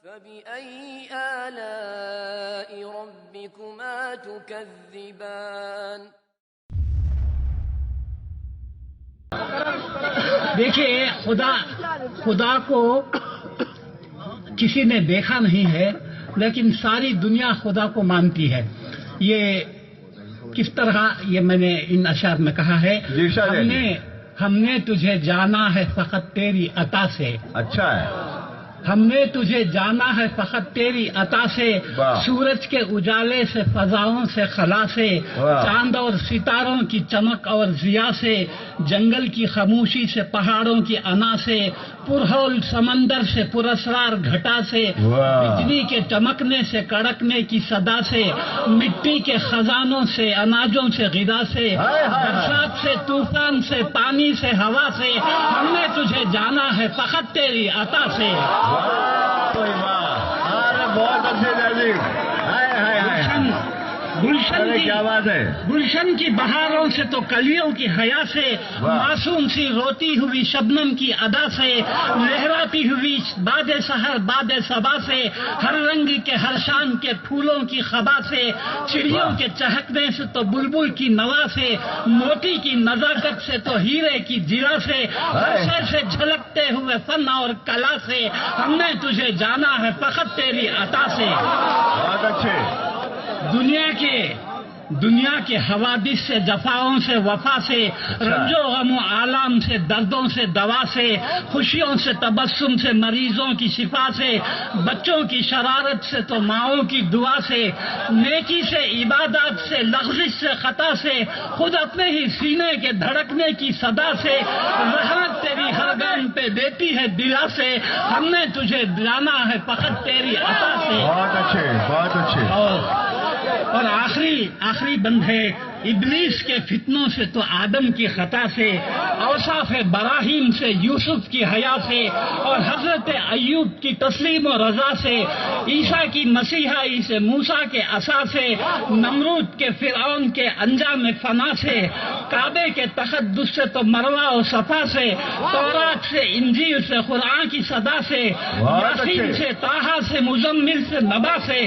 فبأي آلاء ربكما تكذبان۔ دیکھیے، خدا کو کسی نے دیکھا نہیں ہے، لیکن ساری دنیا خدا کو مانتی ہے۔ یہ کس طرح، یہ میں نے ان اشعار میں کہا ہے، ہم نے تجھے جانا ہے فقط تیری عطا سے۔ اچھا ہے، ہم نے تجھے جانا ہے فقط تیری عطا سے، سورج کے اجالے سے، فضاؤں سے، خلا سے، چاند اور ستاروں کی چمک اور ضیاء سے، جنگل کی خاموشی سے، پہاڑوں کی انا سے، پرہول سمندر سے، پراسرار گھٹا سے، بجلی کے چمکنے سے، کڑکنے کی صدا سے، مٹی کے خزانوں سے، اناجوں سے، غذا سے، برسات سے، طوفان سے، پانی سے، ہوا سے، ہم نے تجھے جانا ہے فقط تیری عطا سے۔ بہت اچھے گلشن کی بہاروں سے تو کلیوں کی حیا سے، معصوم سی روتی ہوئی شبنم کی ادا سے، لہراتی ہوئی باد سحر باد صبا سے، ہر رنگ کے ہر شان کے پھولوں کی خبا سے، چڑیوں کے چہکنے سے تو بلبل کی نوا سے، موتی کی نزاکت سے تو ہیرے کی جرا سے، ہر شے سے جھلکتے ہوئے فن اور کلا سے، ہم نے تجھے جانا ہے فقط تیری عطا سے۔ بہت اچھے۔ دنیا کے حوادث سے، جفاؤں سے، وفا سے، رنج و غم و آلام سے، دردوں سے، دوا سے، خوشیوں سے، تبسم سے، مریضوں کی شفا سے، بچوں کی شرارت سے تو ماؤں کی دعا سے، نیکی سے، عبادات سے، لغزش سے، خطا سے، خود اپنے ہی سینے کے دھڑکنے کی صدا سے، رحمت تیری ہر گام پہ دیتی ہے دلا سے، ہم نے تجھے جانا ہے فقط تیری عطا سے۔ بہت اچھے، بہت اچھے۔ اور آخری بند ہے، ابلیس کے فتنوں سے تو آدم کی خطا سے، اوصاف براہیم سے، یوسف کی حیا سے، اور حضرت ایوب کی تسلیم و رضا سے، عیسیٰ کی مسیحائی سے، موسیٰ کے عصا سے، نمرود کے فرعون کے انجام فنا سے، کعبے کے تقدس سے تو مروہ و صفا سے، تورات سے، انجیل سے، قرآن کی صدا سے، یاسین سے، طٰہٰ سے، مزمل سے، نبا سے،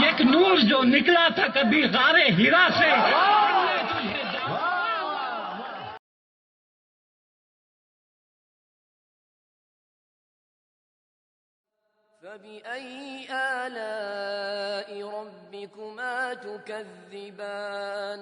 ایک نور جو نکلا تھا کبھی غار ہرا سے۔ فبأي آلاء ربكما تكذبان۔